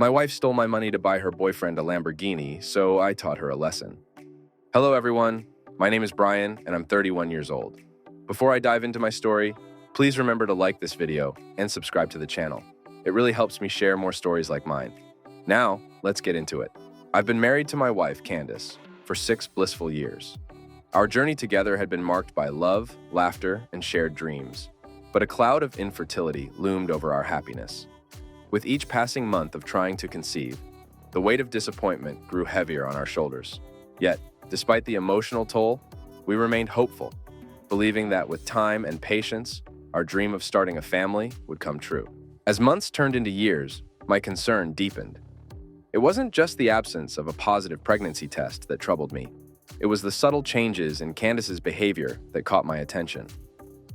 My wife stole my money to buy her boyfriend a Lamborghini, so I taught her a lesson. Hello everyone, my name is Brian and I'm 31 years old. Before I dive into my story, please remember to like this video and subscribe to the channel. It really helps me share more stories like mine. Now, let's get into it. I've been married to my wife, Candace, for 6 blissful years. Our journey together had been marked by love, laughter, and shared dreams. But a cloud of infertility loomed over our happiness. With each passing month of trying to conceive, the weight of disappointment grew heavier on our shoulders. Yet, despite the emotional toll, we remained hopeful, believing that with time and patience, our dream of starting a family would come true. As months turned into years, my concern deepened. It wasn't just the absence of a positive pregnancy test that troubled me. It was the subtle changes in Candace's behavior that caught my attention.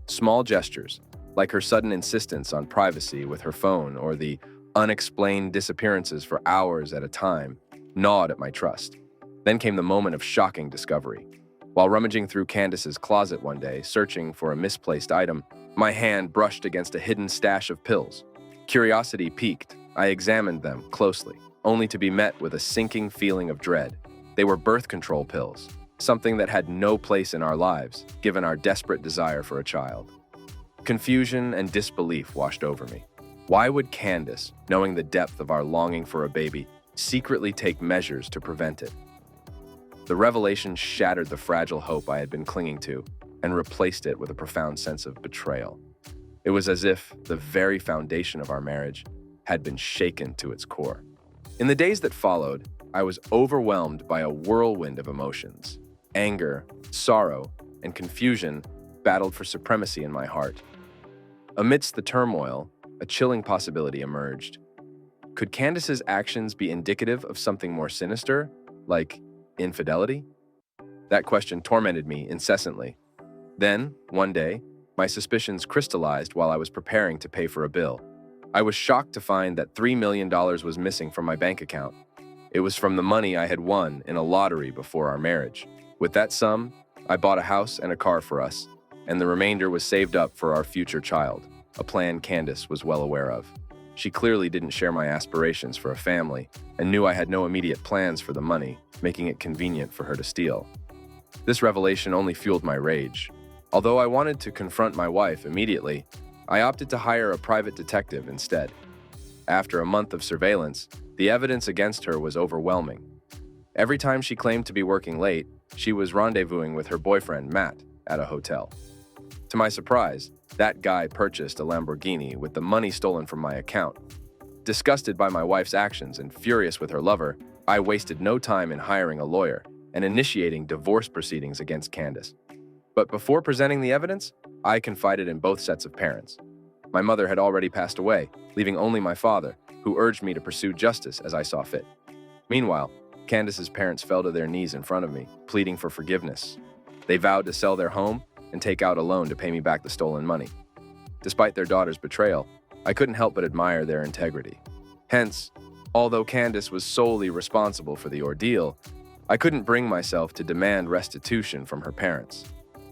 Small gestures, like her sudden insistence on privacy with her phone or the unexplained disappearances for hours at a time, gnawed at my trust. Then came the moment of shocking discovery. While rummaging through Candace's closet one day, searching for a misplaced item, my hand brushed against a hidden stash of pills. Curiosity piqued. I examined them closely, only to be met with a sinking feeling of dread. They were birth control pills, something that had no place in our lives, given our desperate desire for a child. Confusion and disbelief washed over me. Why would Candace, knowing the depth of our longing for a baby, secretly take measures to prevent it? The revelation shattered the fragile hope I had been clinging to and replaced it with a profound sense of betrayal. It was as if the very foundation of our marriage had been shaken to its core. In the days that followed, I was overwhelmed by a whirlwind of emotions. Anger, sorrow, and confusion battled for supremacy in my heart. Amidst the turmoil, a chilling possibility emerged. Could Candace's actions be indicative of something more sinister, like infidelity? That question tormented me incessantly. Then, one day, my suspicions crystallized while I was preparing to pay for a bill. I was shocked to find that $3 million was missing from my bank account. It was from the money I had won in a lottery before our marriage. With that sum, I bought a house and a car for us, and the remainder was saved up for our future child, a plan Candace was well aware of. She clearly didn't share my aspirations for a family and knew I had no immediate plans for the money, making it convenient for her to steal. This revelation only fueled my rage. Although I wanted to confront my wife immediately, I opted to hire a private detective instead. After a month of surveillance, the evidence against her was overwhelming. Every time she claimed to be working late, she was rendezvousing with her boyfriend, Matt, at a hotel. To my surprise, that guy purchased a Lamborghini with the money stolen from my account. Disgusted by my wife's actions and furious with her lover, I wasted no time in hiring a lawyer and initiating divorce proceedings against Candace. But before presenting the evidence, I confided in both sets of parents. My mother had already passed away, leaving only my father, who urged me to pursue justice as I saw fit. Meanwhile, Candace's parents fell to their knees in front of me, pleading for forgiveness. They vowed to sell their home and take out a loan to pay me back the stolen money. Despite their daughter's betrayal, I couldn't help but admire their integrity. Hence, although Candace was solely responsible for the ordeal, I couldn't bring myself to demand restitution from her parents.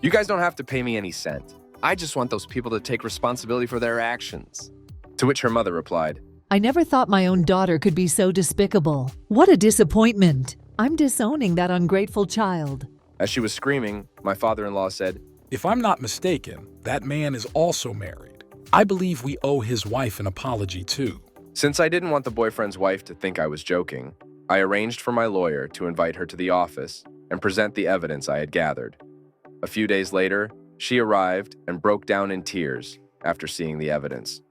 You guys don't have to pay me any cent. I just want those people to take responsibility for their actions. To which her mother replied, I never thought my own daughter could be so despicable. What a disappointment. I'm disowning that ungrateful child. As she was screaming, my father-in-law said, If I'm not mistaken, that man is also married. I believe we owe his wife an apology too. Since I didn't want the boyfriend's wife to think I was joking, I arranged for my lawyer to invite her to the office and present the evidence I had gathered. A few days later, she arrived and broke down in tears after seeing the evidence.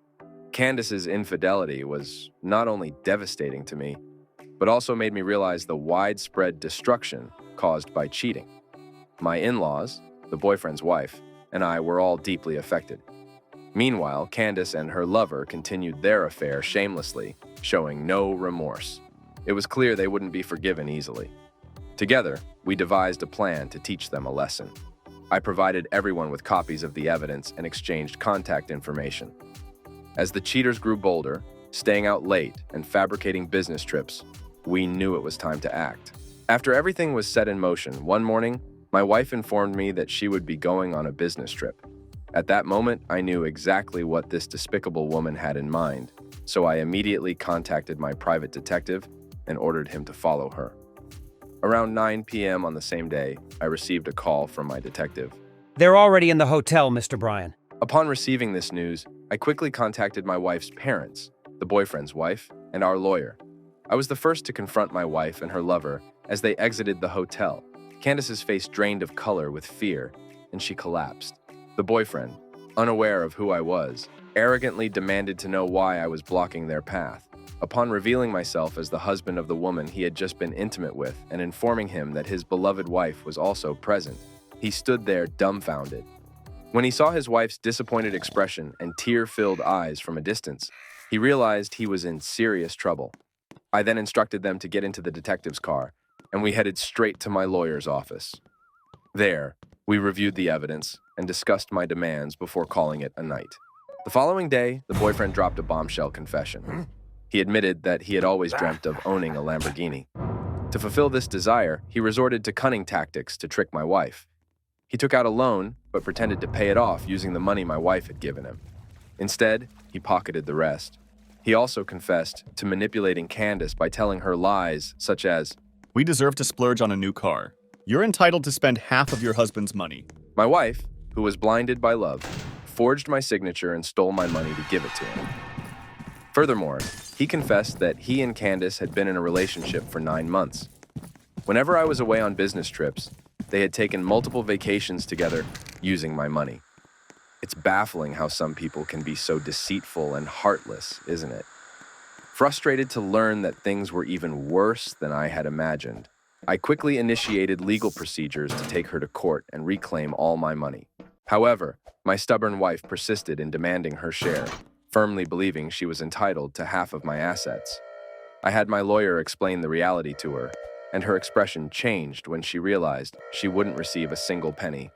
Candace's infidelity was not only devastating to me, but also made me realize the widespread destruction caused by cheating. My in-laws, the boyfriend's wife, and I were all deeply affected. Meanwhile, Candace and her lover continued their affair shamelessly, showing no remorse. It was clear they wouldn't be forgiven easily. Together, we devised a plan to teach them a lesson. I provided everyone with copies of the evidence and exchanged contact information. As the cheaters grew bolder, staying out late and fabricating business trips, we knew it was time to act. After everything was set in motion, one morning, my wife informed me that she would be going on a business trip. At that moment, I knew exactly what this despicable woman had in mind. so I immediately contacted my private detective and ordered him to follow her. Around 9 p.m. on the same day, I received a call from my detective. They're already in the hotel, Mr. Bryan. Upon receiving this news, I quickly contacted my wife's parents, the boyfriend's wife, and our lawyer. I was the first to confront my wife and her lover as they exited the hotel. Candace's face drained of color with fear, and she collapsed. The boyfriend, unaware of who I was, arrogantly demanded to know why I was blocking their path. Upon revealing myself as the husband of the woman he had just been intimate with and informing him that his beloved wife was also present, he stood there dumbfounded. When he saw his wife's disappointed expression and tear-filled eyes from a distance, he realized he was in serious trouble. I then instructed them to get into the detective's car, and we headed straight to my lawyer's office. There, we reviewed the evidence and discussed my demands before calling it a night. The following day, the boyfriend dropped a bombshell confession. He admitted that he had always dreamt of owning a Lamborghini. To fulfill this desire, he resorted to cunning tactics to trick my wife. He took out a loan, but pretended to pay it off using the money my wife had given him. Instead, he pocketed the rest. He also confessed to manipulating Candace by telling her lies, such as, "We deserve to splurge on a new car. You're entitled to spend half of your husband's money." My wife, who was blinded by love, forged my signature and stole my money to give it to him. Furthermore, he confessed that he and Candace had been in a relationship for 9 months. Whenever I was away on business trips, they had taken multiple vacations together using my money. It's baffling how some people can be so deceitful and heartless, isn't it? Frustrated to learn that things were even worse than I had imagined, I quickly initiated legal procedures to take her to court and reclaim all my money. However, my stubborn wife persisted in demanding her share, firmly believing she was entitled to half of my assets. I had my lawyer explain the reality to her, and her expression changed when she realized she wouldn't receive a single penny.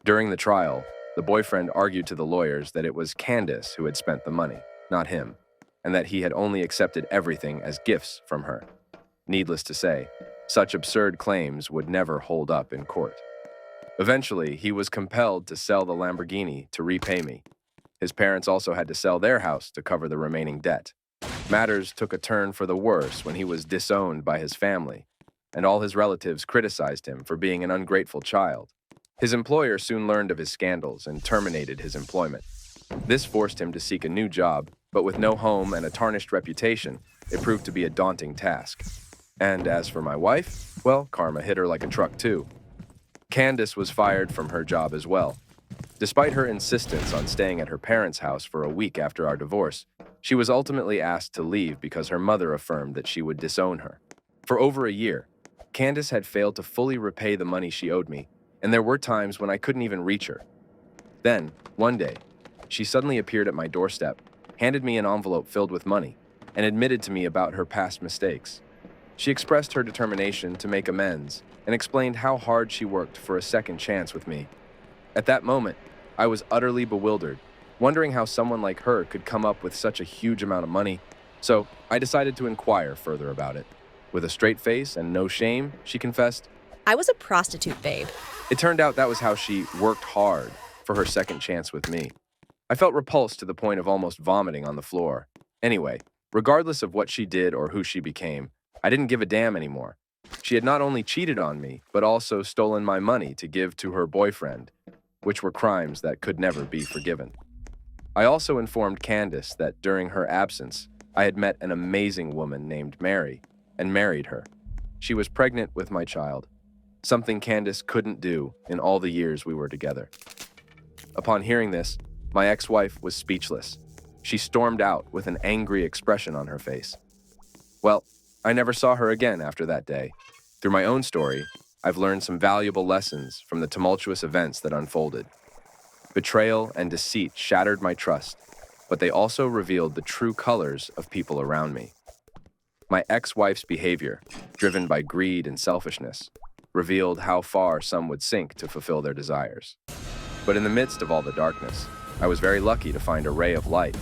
During the trial, the boyfriend argued to the lawyers that it was Candace who had spent the money, not him, and that he had only accepted everything as gifts from her. Needless to say, such absurd claims would never hold up in court. Eventually, he was compelled to sell the Lamborghini to repay me. His parents also had to sell their house to cover the remaining debt. Matters took a turn for the worse when he was disowned by his family, and all his relatives criticized him for being an ungrateful child. His employer soon learned of his scandals and terminated his employment. This forced him to seek a new job, but with no home and a tarnished reputation, it proved to be a daunting task. And as for my wife, well, karma hit her like a truck too. Candace was fired from her job as well. Despite her insistence on staying at her parents' house for a week after our divorce, she was ultimately asked to leave because her mother affirmed that she would disown her. For over a year, Candace had failed to fully repay the money she owed me, and there were times when I couldn't even reach her. Then, one day, she suddenly appeared at my doorstep, handed me an envelope filled with money, and admitted to me about her past mistakes. She expressed her determination to make amends and explained how hard she worked for a second chance with me. At that moment, I was utterly bewildered, wondering how someone like her could come up with such a huge amount of money, so I decided to inquire further about it. With a straight face and no shame, she confessed, "I was a prostitute, babe." It turned out that was how she worked hard for her second chance with me. I felt repulsed to the point of almost vomiting on the floor. Anyway, regardless of what she did or who she became, I didn't give a damn anymore. She had not only cheated on me, but also stolen my money to give to her boyfriend, which were crimes that could never be forgiven. I also informed Candace that during her absence, I had met an amazing woman named Mary and married her. She was pregnant with my child, something Candace couldn't do in all the years we were together. Upon hearing this, my ex-wife was speechless. She stormed out with an angry expression on her face. Well, I never saw her again after that day. Through my own story, I've learned some valuable lessons from the tumultuous events that unfolded. Betrayal and deceit shattered my trust, but they also revealed the true colors of people around me. My ex-wife's behavior, driven by greed and selfishness, revealed how far some would sink to fulfill their desires. But in the midst of all the darkness, I was very lucky to find a ray of light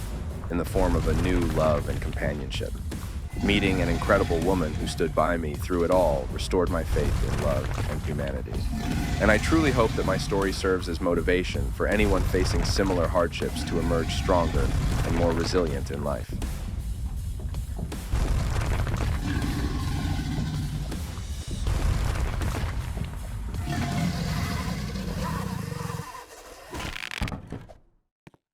in the form of a new love and companionship. Meeting an incredible woman who stood by me through it all restored my faith in love and humanity. And I truly hope that my story serves as motivation for anyone facing similar hardships to emerge stronger and more resilient in life.